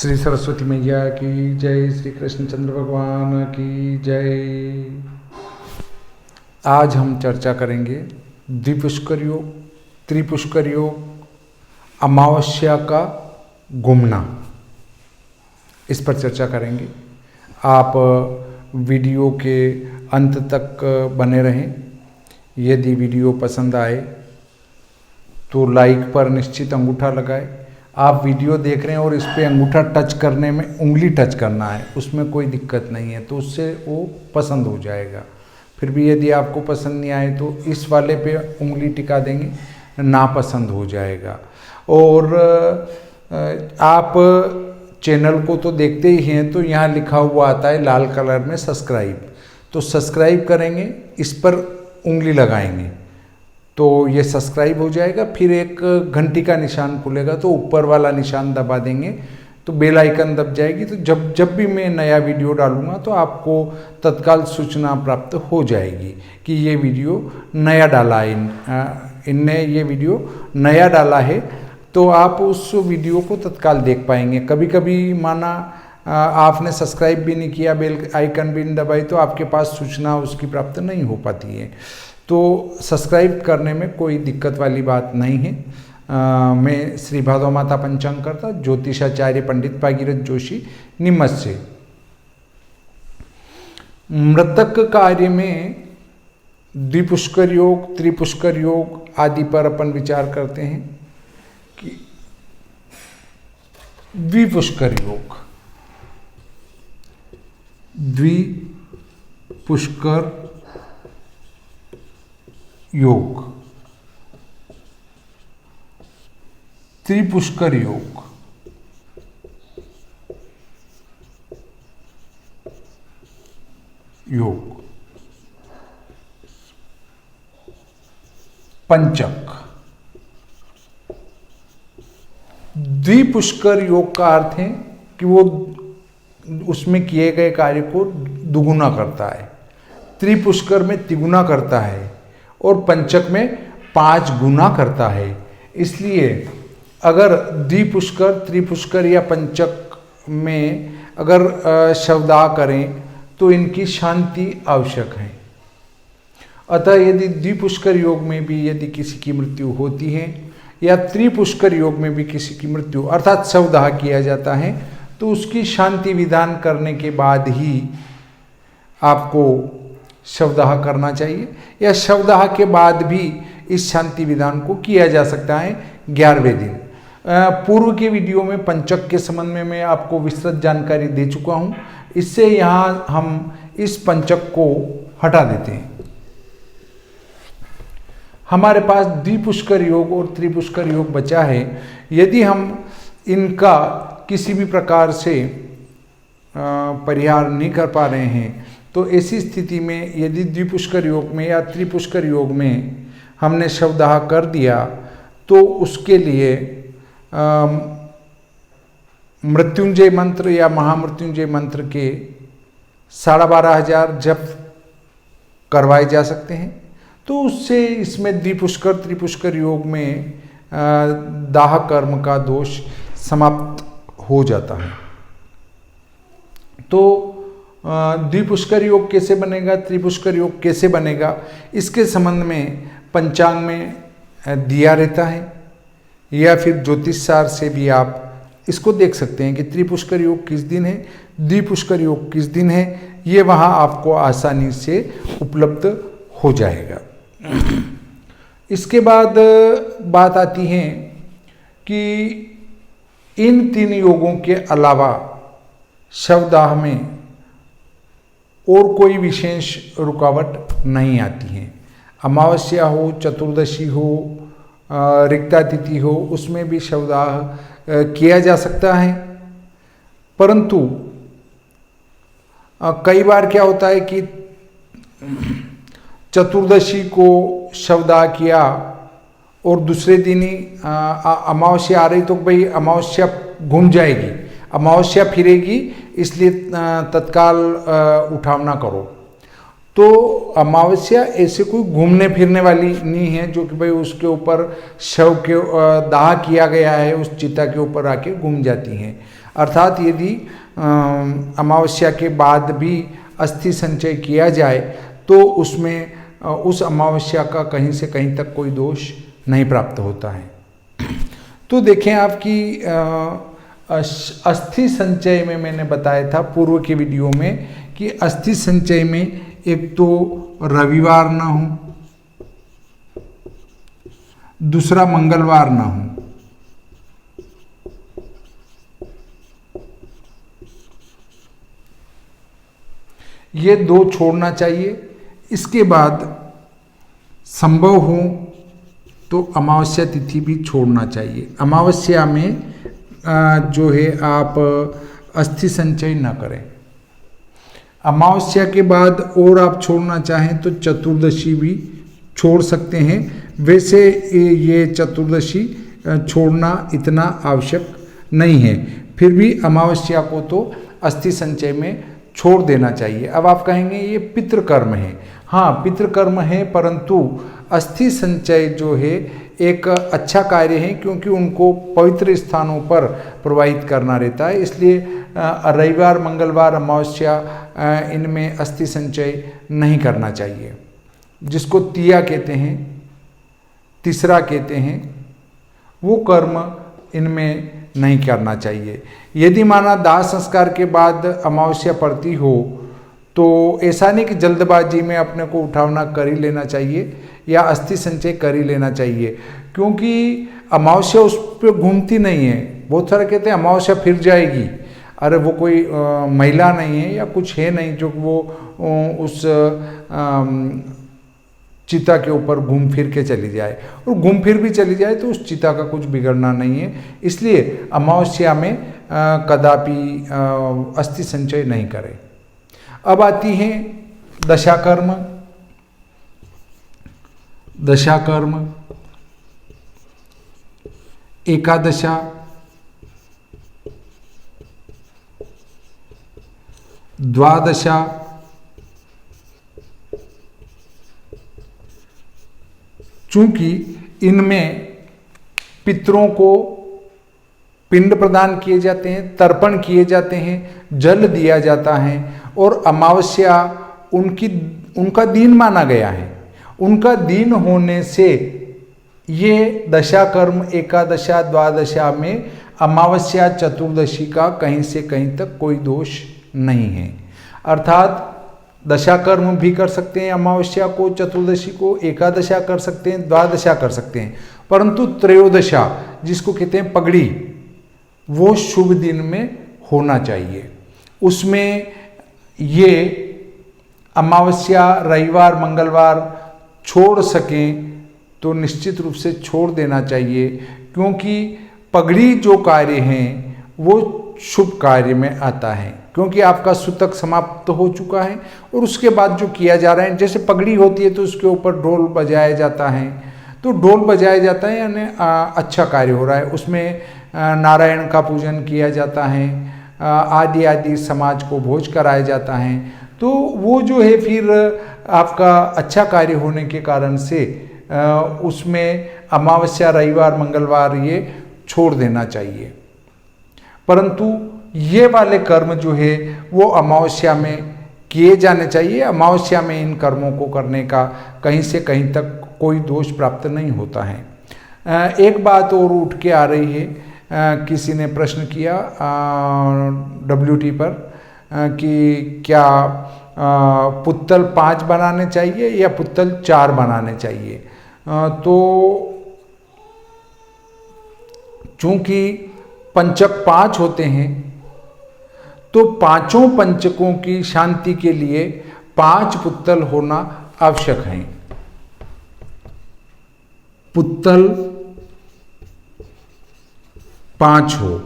श्री सरस्वती मैया की जय, श्री कृष्णचंद्र भगवान की जय। आज हम चर्चा करेंगे द्विपुष्कर योग, त्रिपुष्कर योग, अमावस्या का गुमना, इस पर चर्चा करेंगे। आप वीडियो के अंत तक बने रहें। यदि वीडियो पसंद आए तो लाइक पर निश्चित अंगूठा लगाएं। आप वीडियो देख रहे हैं और इस पर अंगूठा टच करने में उंगली टच करना है, उसमें कोई दिक्कत नहीं है, तो उससे वो पसंद हो जाएगा। फिर भी यदि आपको पसंद नहीं आए तो इस वाले पे उंगली टिका देंगे, नापसंद हो जाएगा। और आप चैनल को तो देखते ही हैं, तो यहाँ लिखा हुआ आता है लाल कलर में सब्सक्राइब, तो सब्सक्राइब करेंगे, इस पर उंगली लगाएंगे तो ये सब्सक्राइब हो जाएगा। फिर एक घंटी का निशान खुलेगा तो ऊपर वाला निशान दबा देंगे तो बेल आइकन दब जाएगी। तो जब भी मैं नया वीडियो डालूंगा तो आपको तत्काल सूचना प्राप्त हो जाएगी कि ये वीडियो नया डाला है, इनने ये वीडियो नया डाला है, तो आप उस वीडियो को तत्काल देख पाएंगे। कभी कभी माना आपने सब्सक्राइब भी नहीं किया, बेल आइकन भी नहीं दबाई, तो आपके पास सूचना उसकी प्राप्त नहीं हो पाती है। तो सब्सक्राइब करने में कोई दिक्कत वाली बात नहीं है। मैं श्री भादव माता पंचांगकर्ता ज्योतिषाचार्य पंडित भागीरथ जोशी नीमच से। मृतक कार्य में द्विपुष्कर योग, त्रिपुष्कर योग आदि पर अपन विचार करते हैं कि द्विपुष्कर योग, द्विपुष्कर योग, त्रिपुष्कर योग, पंचक। द्विपुष्कर योग का अर्थ है कि वो उसमें किए गए कार्य को दुगुना करता है, त्रिपुष्कर में तिगुना करता है और पंचक में 5 गुना करता है। इसलिए अगर द्विपुष्कर, त्रिपुष्कर या पंचक में अगर शवदाह करें तो इनकी शांति आवश्यक है। अतः यदि द्विपुष्कर योग में भी यदि किसी की मृत्यु होती है या त्रिपुष्कर योग में भी किसी की मृत्यु अर्थात शवदाह किया जाता है, तो उसकी शांति विधान करने के बाद ही आपको शवदाह करना चाहिए, या शवदाह के बाद भी इस शांति विधान को किया जा सकता है 11वें दिन। पूर्व के वीडियो में पंचक के संबंध में मैं आपको विस्तृत जानकारी दे चुका हूं। इससे यहाँ हम इस पंचक को हटा देते हैं। हमारे पास द्विपुष्कर योग और त्रिपुष्कर योग बचा है। यदि हम इनका किसी भी प्रकार से परिहार नहीं कर पा रहे हैं तो ऐसी स्थिति में यदि द्विपुष्कर योग में या त्रिपुष्कर योग में हमने शवदाह कर दिया तो उसके लिए मृत्युंजय मंत्र या महामृत्युंजय मंत्र के 12,500 जप करवाए जा सकते हैं। तो उससे इसमें द्विपुष्कर त्रिपुष्कर योग में दाह कर्म का दोष समाप्त हो जाता है। तो द्विपुष्कर योग कैसे बनेगा, त्रिपुष्कर योग कैसे बनेगा, इसके संबंध में पंचांग में दिया रहता है, या फिर ज्योतिष सार से भी आप इसको देख सकते हैं कि त्रिपुष्कर योग किस दिन है, द्विपुष्कर योग किस दिन है। ये वहाँ आपको आसानी से उपलब्ध हो जाएगा। इसके बाद बात आती है कि इन 3 योगों के अलावा शवदाह में और कोई विशेष रुकावट नहीं आती है। अमावस्या हो, चतुर्दशी हो, रिक्ता तिथि हो, उसमें भी शवदाह किया जा सकता है। परंतु कई बार क्या होता है कि चतुर्दशी को शवदाह किया और दूसरे दिन ही अमावस्या आ रही तो भाई अमावस्या घूम जाएगी, अमावस्या फिरेगी, इसलिए तत्काल उठाव ना करो। तो अमावस्या ऐसे कोई घूमने फिरने वाली नहीं है जो कि भाई उसके ऊपर शव के दाह किया गया है उस चिता के ऊपर आके घूम जाती हैं। अर्थात यदि अमावस्या के बाद भी अस्थि संचय किया जाए तो उसमें उस अमावस्या का कहीं से कहीं तक कोई दोष नहीं प्राप्त होता है। तो देखें आपकी अस्थि संचय में मैंने बताया था पूर्व के वीडियो में कि अस्थि संचय में एक तो रविवार ना हो, दूसरा मंगलवार ना हो। ये दो छोड़ना चाहिए। इसके बाद संभव हो तो अमावस्या तिथि भी छोड़ना चाहिए। अमावस्या में जो है आप अस्थि संचय न करें। अमावस्या के बाद और आप छोड़ना चाहें तो चतुर्दशी भी छोड़ सकते हैं। वैसे ये चतुर्दशी छोड़ना इतना आवश्यक नहीं है, फिर भी अमावस्या को तो अस्थि संचय में छोड़ देना चाहिए। अब आप कहेंगे ये पितृकर्म है। हाँ, पितृकर्म है, परंतु अस्थि संचय जो है एक अच्छा कार्य है, क्योंकि उनको पवित्र स्थानों पर प्रवाहित करना रहता है। इसलिए रविवार, मंगलवार, अमावस्या इनमें अस्थि संचय नहीं करना चाहिए। जिसको तिया कहते हैं, तीसरा कहते हैं, वो कर्म इनमें नहीं करना चाहिए। यदि माना दाह संस्कार के बाद अमावस्या पड़ती हो तो ऐसा नहीं कि जल्दबाजी में अपने को उठावना कर ही लेना चाहिए या अस्थि संचय कर ही लेना चाहिए, क्योंकि अमावस्या उस पर घूमती नहीं है। बहुत सारे कहते हैं अमावस्या फिर जाएगी। अरे वो कोई महिला नहीं है या कुछ है नहीं जो वो उस चिता के ऊपर घूम फिर के चली जाए, और घूम फिर भी चली जाए तो उस चिता का कुछ बिगड़ना नहीं है। इसलिए अमावस्या में कदापि अस्थि संचय नहीं करें। अब आती हैं दशाकर्म। दशाकर्म, एकादशा, द्वादशा, चूंकि इनमें पितरों को पिंड प्रदान किए जाते हैं, तर्पण किए जाते हैं, जल दिया जाता है, और अमावस्या उनका दिन माना गया है। उनका दिन होने से ये दशा कर्म, एकादशा, द्वादशा में अमावस्या, चतुर्दशी का कहीं से कहीं तक कोई दोष नहीं है। अर्थात दशा कर्म भी कर सकते हैं, अमावस्या को, चतुर्दशी को, एकादशा कर सकते हैं, द्वादशा कर सकते हैं, परंतु त्रयोदशा जिसको कहते हैं पगड़ी, वो शुभ दिन में होना चाहिए। उसमें ये अमावस्या, रविवार, मंगलवार छोड़ सकें तो निश्चित रूप से छोड़ देना चाहिए, क्योंकि पगड़ी जो कार्य हैं वो शुभ कार्य में आता है, क्योंकि आपका सूतक समाप्त हो चुका है और उसके बाद जो किया जा रहा है, जैसे पगड़ी होती है तो उसके ऊपर ढोल बजाया जाता है, तो ढोल बजाया जाता है यानी अच्छा कार्य हो रहा है। उसमें नारायण का पूजन किया जाता है, आदि आदि समाज को भोज कराया जाता है, तो वो जो है फिर आपका अच्छा कार्य होने के कारण से उसमें अमावस्या, रविवार, मंगलवार ये छोड़ देना चाहिए। परंतु ये वाले कर्म जो है वो अमावस्या में किए जाने चाहिए। अमावस्या में इन कर्मों को करने का कहीं से कहीं तक कोई दोष प्राप्त नहीं होता है। एक बात और उठ के आ रही है, किसी ने प्रश्न किया WT पर कि क्या पुत्तल 5 बनाने चाहिए या पुत्तल 4 बनाने चाहिए। तो चूंकि पंचक 5 होते हैं तो पांचों पंचकों की शांति के लिए 5 पुत्तल होना आवश्यक है। पुत्तल 5 हो।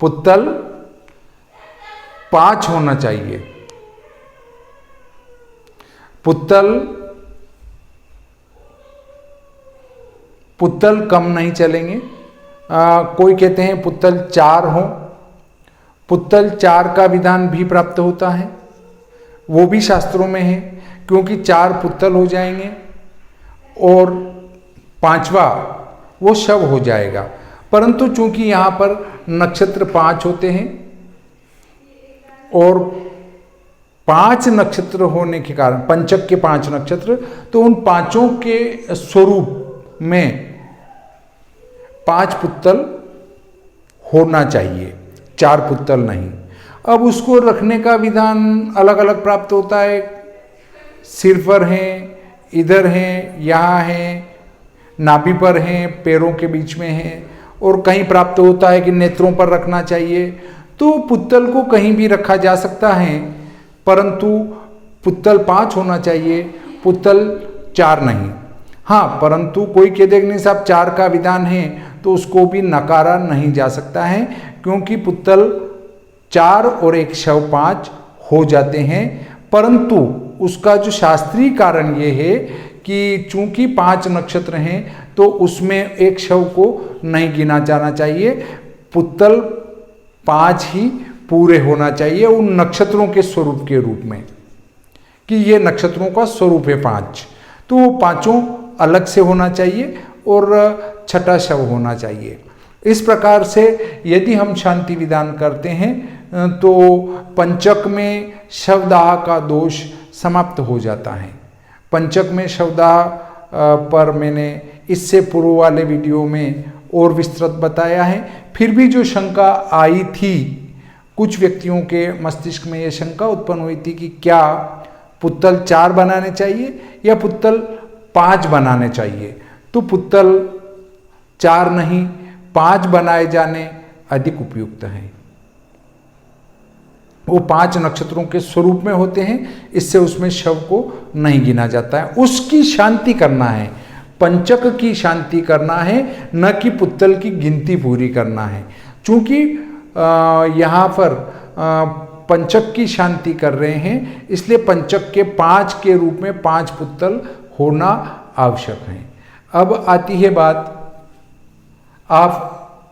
पुत्तल 5 होना चाहिए। पुत्तल कम नहीं चलेंगे। कोई कहते हैं पुत्तल 4 हो। पुत्तल 4 का विधान भी प्राप्त होता है, वो भी शास्त्रों में है, क्योंकि 4 पुत्तल हो जाएंगे और पांचवा वो शव हो जाएगा। परंतु चूंकि यहाँ पर नक्षत्र 5 होते हैं और 5 नक्षत्र होने के कारण, पंचक के 5 नक्षत्र, तो उन पांचों के स्वरूप में 5 पुत्तल होना चाहिए, 4 पुत्तल नहीं। अब उसको रखने का विधान अलग अलग प्राप्त होता है। सिर पर हैं, इधर हैं, यहाँ हैं, नाभि पर हैं, पैरों के बीच में हैं, और कहीं प्राप्त होता है कि नेत्रों पर रखना चाहिए। तो पुत्तल को कहीं भी रखा जा सकता है, परंतु पुत्तल 5 होना चाहिए, पुत्तल 4 नहीं। हाँ, परंतु कोई कह देगा नहीं साहब 4 का विधान है, तो उसको भी नकारा नहीं जा सकता है, क्योंकि पुत्तल 4 और एक शव 5 हो जाते हैं। परंतु उसका जो शास्त्रीय कारण ये है कि चूंकि 5 नक्षत्र हैं तो उसमें एक शव को नहीं गिना जाना चाहिए, पुत्तल 5 ही पूरे होना चाहिए उन नक्षत्रों के स्वरूप के रूप में, कि ये नक्षत्रों का स्वरूप है 5, तो वो पांचों अलग से होना चाहिए और छठा शव होना चाहिए। इस प्रकार से यदि हम शांति विधान करते हैं तो पंचक में शवदाह का दोष समाप्त हो जाता है। पंचक में शवदाह पर मैंने इससे पूर्व वाले वीडियो में और विस्तृत बताया है। फिर भी जो शंका आई थी, कुछ व्यक्तियों के मस्तिष्क में यह शंका उत्पन्न हुई थी कि क्या पुत्तल 4 बनाने चाहिए या पुत्तल 5 बनाने चाहिए। तो पुत्तल 4 नहीं, 5 बनाए जाने अधिक उपयुक्त हैं। वो 5 नक्षत्रों के स्वरूप में होते हैं, इससे उसमें शव को नहीं गिना जाता है। उसकी शांति करना है, पंचक की शांति करना है, न कि पुत्तल की गिनती पूरी करना है। चूंकि यहाँ पर पंचक की शांति कर रहे हैं, इसलिए पंचक के 5 के रूप में 5 पुत्तल होना आवश्यक है। अब आती है बात, आप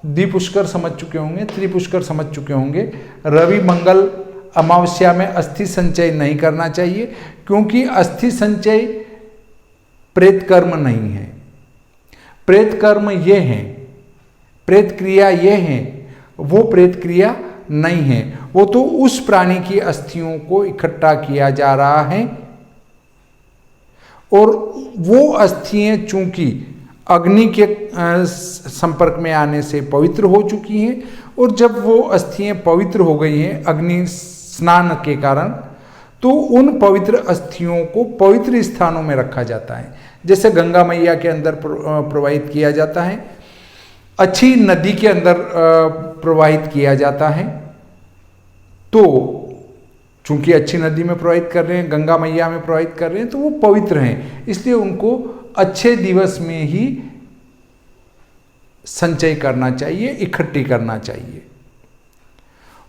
द्विपुष्कर समझ चुके होंगे, त्रिपुष्कर समझ चुके होंगे। रवि मंगल अमावस्या में अस्थि संचय नहीं करना चाहिए, क्योंकि अस्थि संचय प्रेत कर्म नहीं है। प्रेत कर्म ये है, प्रेत क्रिया ये है, वो प्रेत क्रिया नहीं है। वो तो उस प्राणी की अस्थियों को इकट्ठा किया जा रहा है, और वो अस्थियां चूंकि अग्नि के संपर्क में आने से पवित्र हो चुकी हैं, और जब वो अस्थियां पवित्र हो गई हैं अग्नि स्नान के कारण, तो उन पवित्र अस्थियों को पवित्र स्थानों में रखा जाता है। जैसे गंगा मैया के अंदर प्रवाहित किया जाता है, अच्छी नदी के अंदर प्रवाहित किया जाता है। तो चूंकि अच्छी नदी में प्रवाहित कर रहे हैं, गंगा मैया में प्रवाहित कर रहे हैं, तो वो पवित्र हैं, इसलिए उनको अच्छे दिवस में ही संचय करना चाहिए, इकट्ठी करना चाहिए।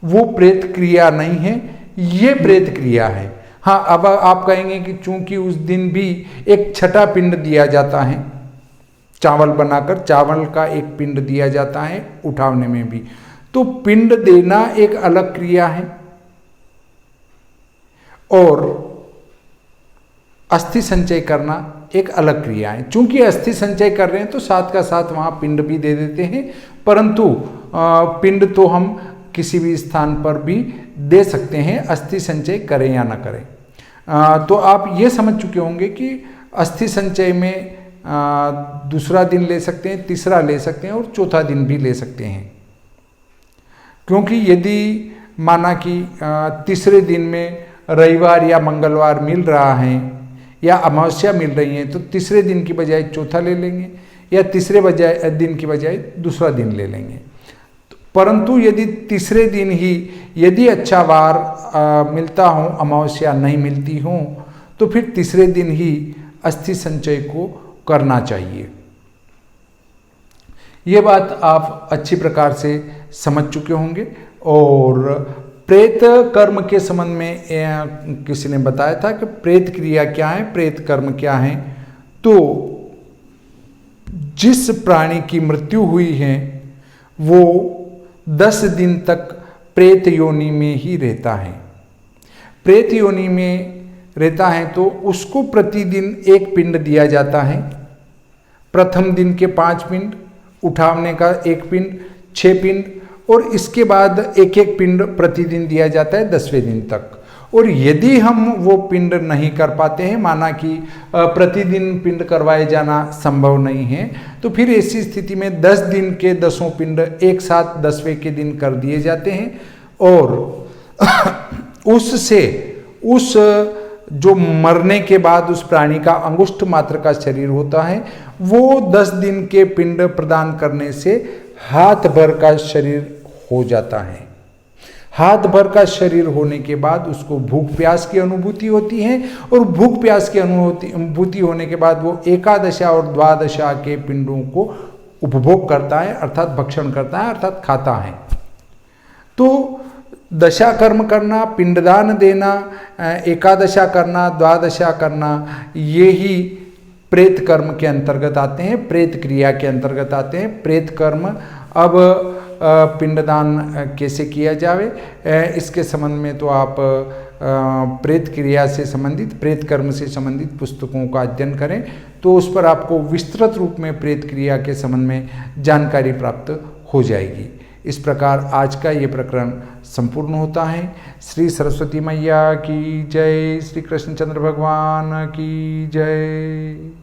वो प्रेत क्रिया नहीं है, ये प्रेत क्रिया है। हाँ, अब आप कहेंगे कि चूंकि उस दिन भी एक छठा पिंड दिया जाता है, चावल बनाकर चावल का एक पिंड दिया जाता है उठावने में भी, तो पिंड देना एक अलग क्रिया है और अस्थि संचय करना एक अलग क्रिया है। चूंकि अस्थि संचय कर रहे हैं तो साथ का साथ वहाँ पिंड भी दे देते हैं, परंतु पिंड तो हम किसी भी स्थान पर भी दे सकते हैं, अस्थि संचय करें या ना करें। तो आप ये समझ चुके होंगे कि अस्थि संचय में दूसरा दिन ले सकते हैं, तीसरा ले सकते हैं और चौथा दिन भी ले सकते हैं। क्योंकि यदि माना कि तीसरे दिन में रविवार या मंगलवार मिल रहा है या अमावस्या मिल रही है, तो तीसरे दिन की बजाय चौथा ले लेंगे, या तीसरे दिन की बजाय दूसरा दिन ले लेंगे। परंतु यदि तीसरे दिन ही यदि अच्छा वार मिलता हो, अमावस्या नहीं मिलती हो, तो फिर तीसरे दिन ही अस्थि संचय को करना चाहिए। ये बात आप अच्छी प्रकार से समझ चुके होंगे। और प्रेत कर्म के संबंध में किसी ने बताया था कि प्रेत क्रिया क्या है, प्रेत कर्म क्या है। तो जिस प्राणी की मृत्यु हुई है वो 10 दिन तक प्रेत योनि में ही रहता है। प्रेत योनि में रहता है तो उसको प्रतिदिन एक पिंड दिया जाता है प्रथम दिन के 5 पिंड, उठावने का 1 पिंड, 6 पिंड, और इसके बाद एक एक पिंड प्रतिदिन दिया जाता है 10वें दिन तक। और यदि हम वो पिंड नहीं कर पाते हैं, माना कि प्रतिदिन पिंड करवाए जाना संभव नहीं है, तो फिर ऐसी स्थिति में 10 दिन के 10 पिंड एक साथ 10वें के दिन कर दिए जाते हैं। और उससे उस जो मरने के बाद उस प्राणी का अंगुष्ठ मात्र का शरीर होता है, वो 10 दिन के पिंड प्रदान करने से हाथ भर का शरीर हो जाता है। हाथ भर का शरीर होने के बाद उसको भूख प्यास की अनुभूति होती है, और भूख प्यास की अनुभूति होने के बाद वो एकादशा और द्वादशा के पिंडों को उपभोग करता है, अर्थात भक्षण करता है, अर्थात खाता है। तो दशा कर्म करना, पिंडदान देना, एकादशा करना, द्वादशा करना, ये ही प्रेत कर्म के अंतर्गत आते हैं, प्रेत क्रिया के अंतर्गत आते हैं। प्रेत कर्म, अब पिंडदान कैसे किया जावे, इसके संबंध में तो आप प्रेत क्रिया से संबंधित, प्रेत कर्म से संबंधित पुस्तकों का अध्ययन करें, तो उस पर आपको विस्तृत रूप में प्रेत क्रिया के संबंध में जानकारी प्राप्त हो जाएगी। इस प्रकार आज का ये प्रकरण संपूर्ण होता है। श्री सरस्वती मैया की जय, श्री कृष्णचंद्र भगवान की जय।